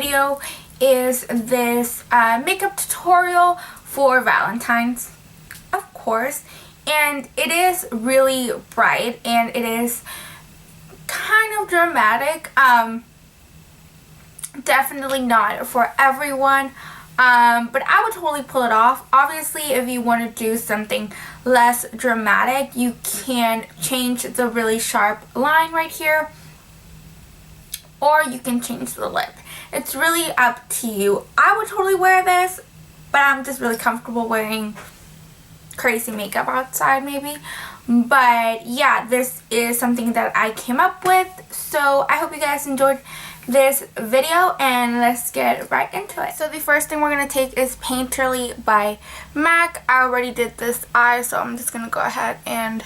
video is this makeup tutorial for Valentine's, of course, and it is really bright and it is kind of dramatic. Definitely not for everyone, but I would totally pull it off. Obviously, if you want to do something less dramatic, you can change the really sharp line right here, or you can change the lip. It's really up to you. I would totally wear this, but I'm just really comfortable wearing crazy makeup outside maybe. But yeah, this is something that I came up with, so I hope you guys enjoyed this video, and let's get right into it. So the first thing we're going to take is Painterly by MAC. I already did this eye, so I'm just going to go ahead and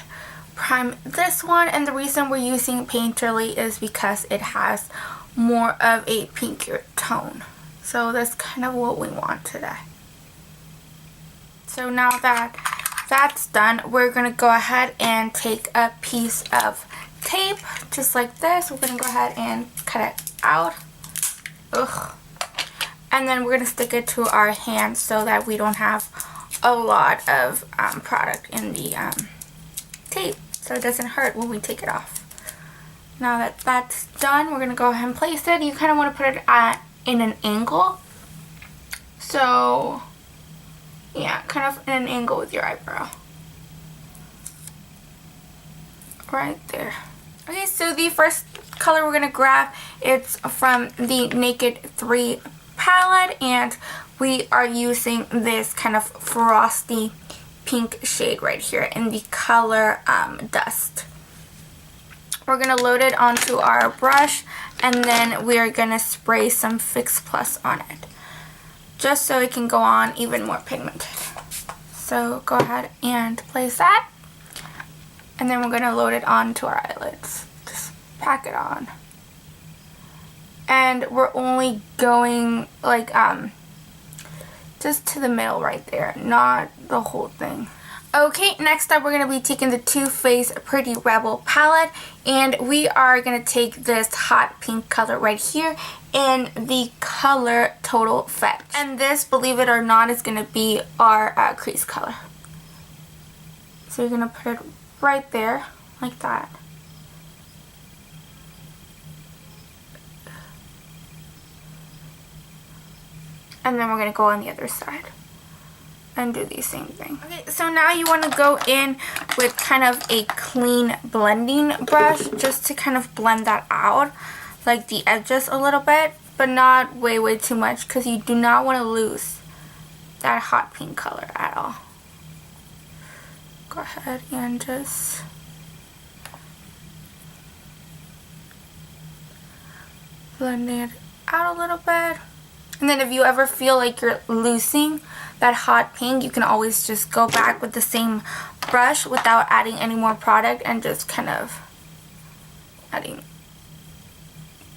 prime this one, and the reason we're using Painterly is because it has more of a pinkier tone. So that's kind of what we want today. So now that that's done, we're going to go ahead and take a piece of tape just like this. We're going to go ahead and cut it out. And then we're going to stick it to our hand so that we don't have a lot of product in the tape, so it doesn't hurt when we take it off. Now that that's done, we're going to go ahead and place it. You kind of want to put it in an angle. So yeah, kind of in an angle with your eyebrow. Right there. Okay, so the first color we're going to grab, it's from the Naked 3 palette, and we are using this kind of frosty pink shade right here in the color Dust. We're going to load it onto our brush, and then we are going to spray some Fix Plus on it, just so it can go on even more pigmented. So go ahead and place that, and then we're going to load it onto our eyelids. Just pack it on. And we're only going like just to the middle right there, not the whole thing. Okay, next up we're going to be taking the Too Faced Pretty Rebel palette, and we are going to take this hot pink color right here in the color Total Fetch. And this, believe it or not, is going to be our crease color. So you're going to put it right there, like that. And then we're going to go on the other side and do the same thing. Okay, so now you want to go in with kind of a clean blending brush just to kind of blend that out, like the edges a little bit, but not way too much, because you do not want to lose that hot pink color at all. Go ahead and just blend it out a little bit. And then if you ever feel like you're losing that hot pink, you can always just go back with the same brush without adding any more product and just kind of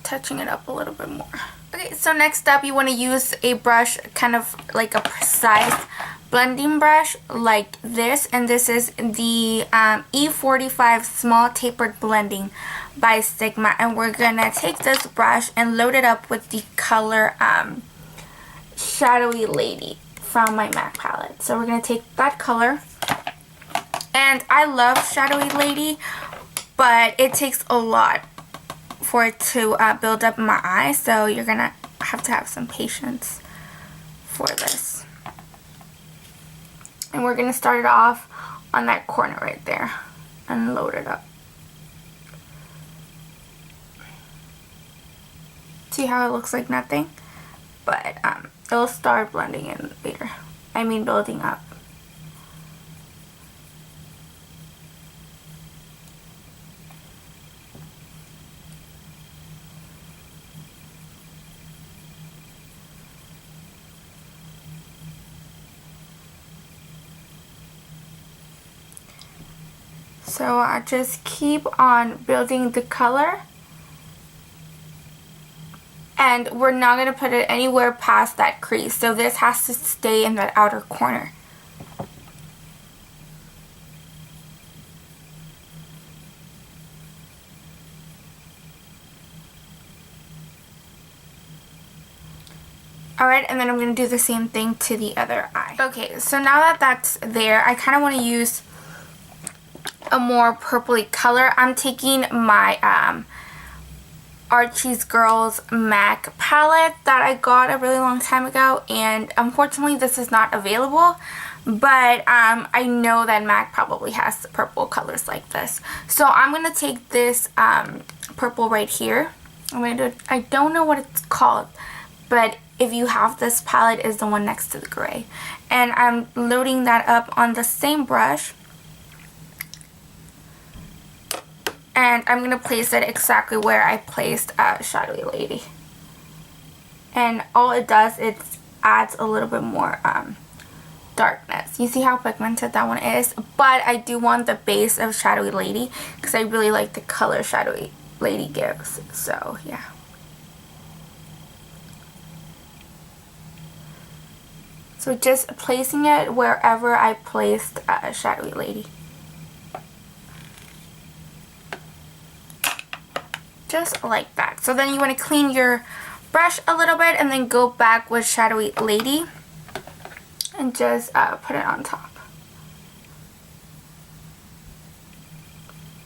touching it up a little bit more. Okay, so next up you want to use a brush, kind of like a precise blending brush like this, and this is the E45 Small Tapered Blending by Sigma, and we're gonna take this brush and load it up with the color Shadowy Lady from my MAC palette. So we're gonna take that color, and I love Shadowy Lady, but it takes a lot for it to build up in my eye, so you're gonna have to have some patience for this. And we're going to start it off on that corner right there and load it up. See how it looks like nothing? But it'll start blending in later. I mean building up. So I just keep on building the color, and we're not going to put it anywhere past that crease, so this has to stay in that outer corner. Alright, and then I'm going to do the same thing to the other eye. Okay, so now that that's there, I kind of want to use a more purpley color. I'm taking my Archie's Girls MAC palette that I got a really long time ago, and unfortunately this is not available, but I know that MAC probably has purple colors like this. So I'm going to take this purple right here. I don't know what it's called, but if you have this palette, is the one next to the gray. And I'm loading that up on the same brush. And I'm going to place it exactly where I placed Shadowy Lady. And all it does is adds a little bit more darkness. You see how pigmented that one is? But I do want the base of Shadowy Lady because I really like the color Shadowy Lady gives. So, yeah. So just placing it wherever I placed Shadowy Lady. Just like that. So then you want to clean your brush a little bit and then go back with Shadowy Lady and just put it on top.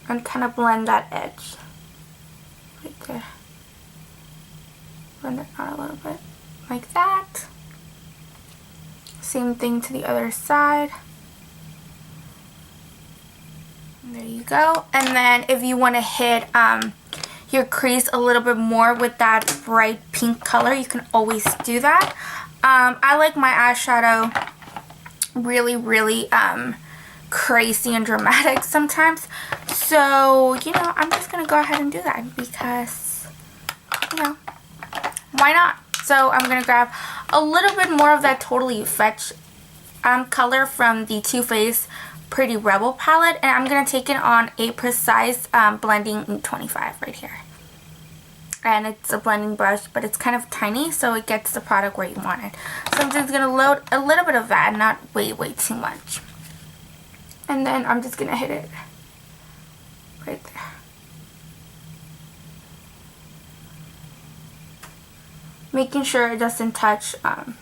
And kind of blend that edge. Right there. Blend it out a little bit. Like that. Same thing to the other side. And there you go. And then if you want to hit your crease a little bit more with that bright pink color, you can always do that. I like my eyeshadow really crazy and dramatic sometimes. So, you know, I'm just going to go ahead and do that because, you know, why not? So I'm going to grab a little bit more of that Totally Fetch color from the Too Faced Pretty Rebel palette. And I'm going to take it on a precise blending 25 right here. And it's a blending brush, but it's kind of tiny, so it gets the product where you want it. So I'm just going to load a little bit of that, not way too much. And then I'm just going to hit it right there. Making sure it doesn't touch the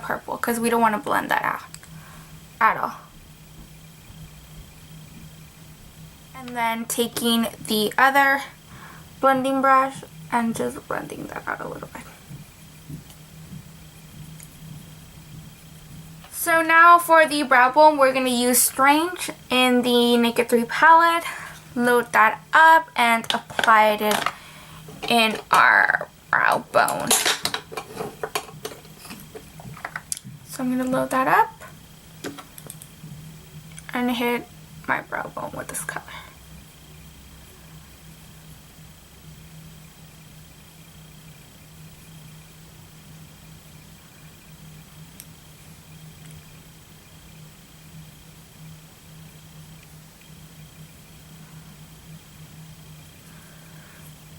purple, because we don't want to blend that out at all. And then taking the other blending brush and just blending that out a little bit. So now for the brow bone, we're going to use Strange in the Naked 3 palette. Load that up and apply it in our brow bone. So I'm going to load that up and hit my brow bone with this color.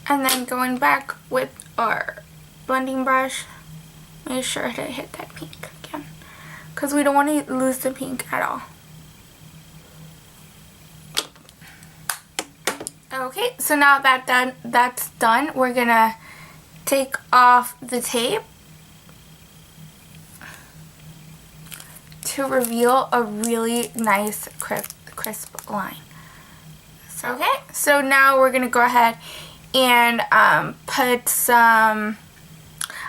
And then going back with our blending brush, make sure to hit that pink again, because we don't want to lose the pink at all. Okay, so now that that's done, we're gonna take off the tape to reveal a really nice crisp line. Okay, so now we're gonna go ahead and put some,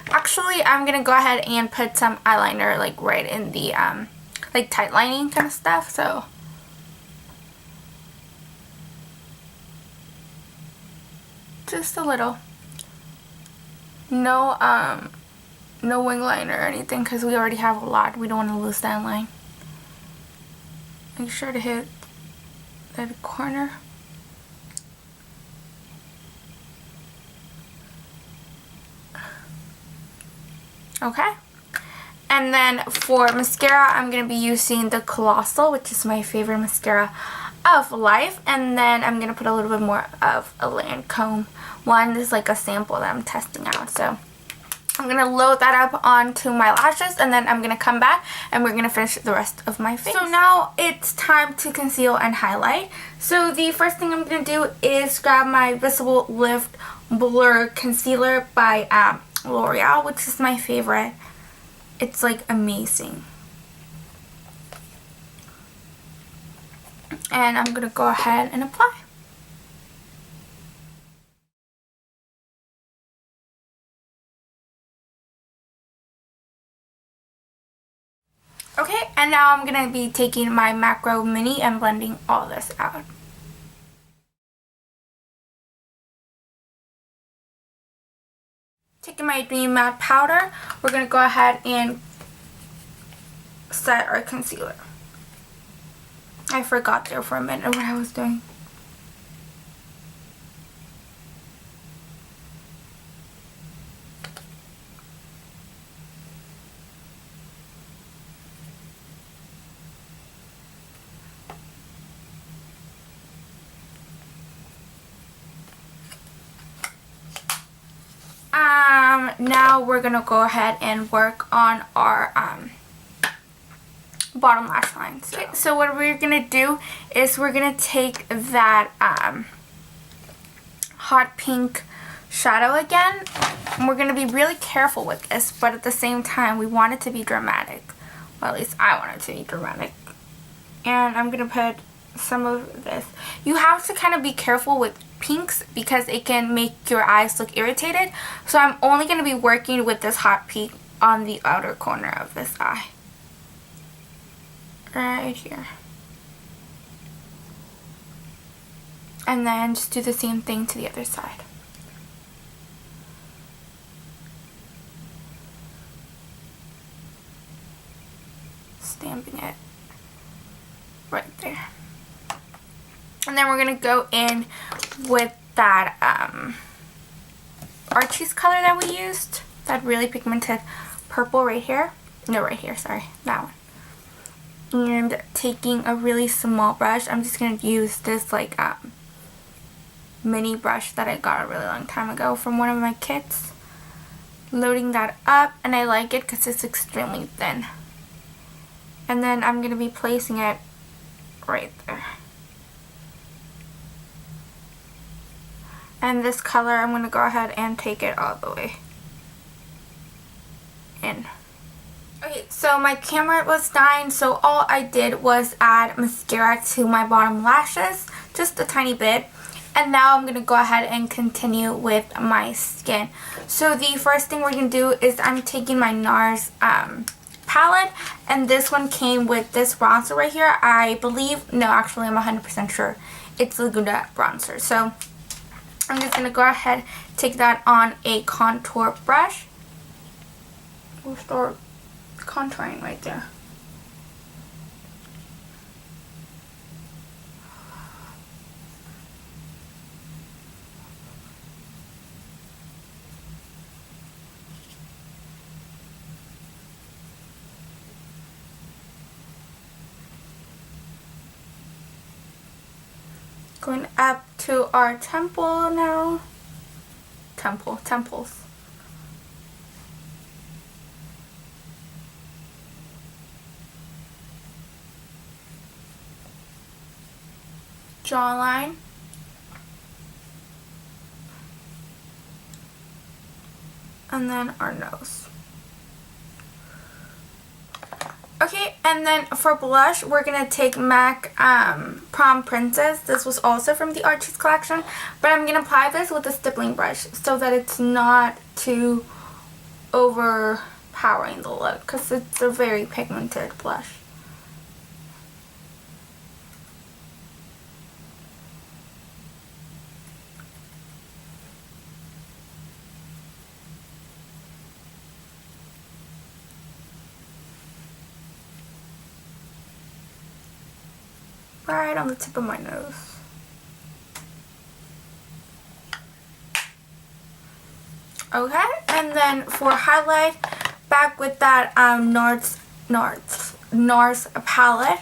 actually I'm gonna go ahead and put some eyeliner like right in the like tight lining kind of stuff. So just a little, no wing liner or anything, because we already have a lot. We don't want to lose that line. Make sure to hit that corner. Okay, and then for mascara, I'm going to be using the Colossal, which is my favorite mascara of life. And then I'm going to put a little bit more of a Lancome one. This is like a sample that I'm testing out. So I'm going to load that up onto my lashes, and then I'm going to come back and we're going to finish the rest of my face. So now it's time to conceal and highlight. So the first thing I'm going to do is grab my Visible Lift Blur Concealer by L'Oreal, which is my favorite. It's like amazing. And I'm going to go ahead and apply. Okay, and now I'm going to be taking my Macro Mini and blending all this out. Taking my Dream Matte Powder, we're going to go ahead and set our concealer. I forgot there for a minute what I was doing. Now we're going to go ahead and work on our bottom lash lines. Okay, so what we're going to do is we're going to take that hot pink shadow again. And we're going to be really careful with this, but at the same time we want it to be dramatic. Well, at least I want it to be dramatic. And I'm going to put some of this. You have to kind of be careful with pinks because it can make your eyes look irritated. So I'm only going to be working with this hot pink on the outer corner of this eye. Right here. And then just do the same thing to the other side. Stamping it right there. And then we're going to go in with that Archie's color that we used. That really pigmented purple right here. No, right here, sorry. That one. And taking a really small brush. I'm just going to use this like mini brush that I got a really long time ago from one of my kits. Loading that up. And I like it because it's extremely thin. And then I'm going to be placing it right there. And this color, I'm going to go ahead and take it all the way in. Okay, so my camera was dying, so all I did was add mascara to my bottom lashes, just a tiny bit. And now I'm going to go ahead and continue with my skin. So the first thing we're going to do is I'm taking my NARS palette, and this one came with this bronzer right here. I believe, no, actually I'm 100% sure it's Laguna bronzer. So I'm just going to go ahead, take that on a contour brush. We'll start contouring right there. Going up to our temple now. Temples. Jawline. And then our nose. Okay, and then for blush, we're going to take MAC Prom Princess. This was also from the Archie's collection, but I'm going to apply this with a stippling brush so that it's not too overpowering the look, because it's a very pigmented blush. Right on the tip of my nose. Okay, and then for highlight, back with that NARS palette,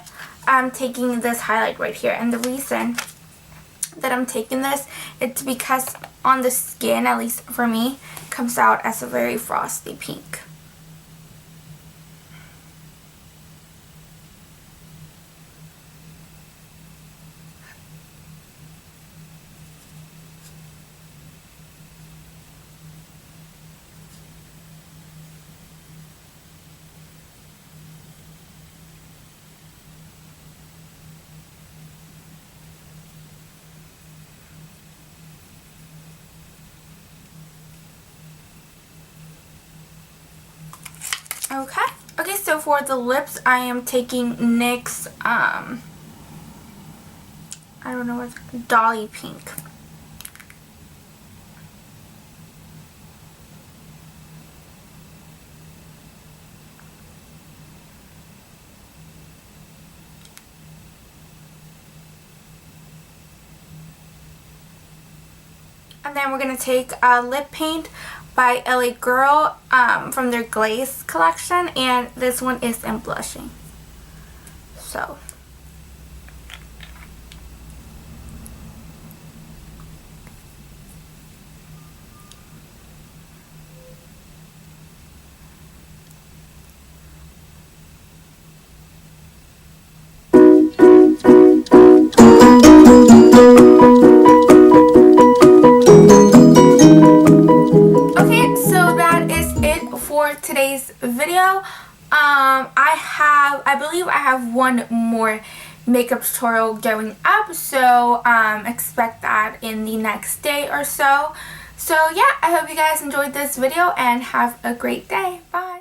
I'm taking this highlight right here. And the reason that I'm taking this, it's because on the skin, at least for me, it comes out as a very frosty pink. Okay, so for the lips, I am taking NYX, I don't know what's Dolly Pink. And then we're going to take lip paint by LA Girl from their Glaze collection, and this one is in blushing. So for today's video. I believe I have one more makeup tutorial going up, so expect that in the next day or so. So yeah, I hope you guys enjoyed this video and have a great day. Bye.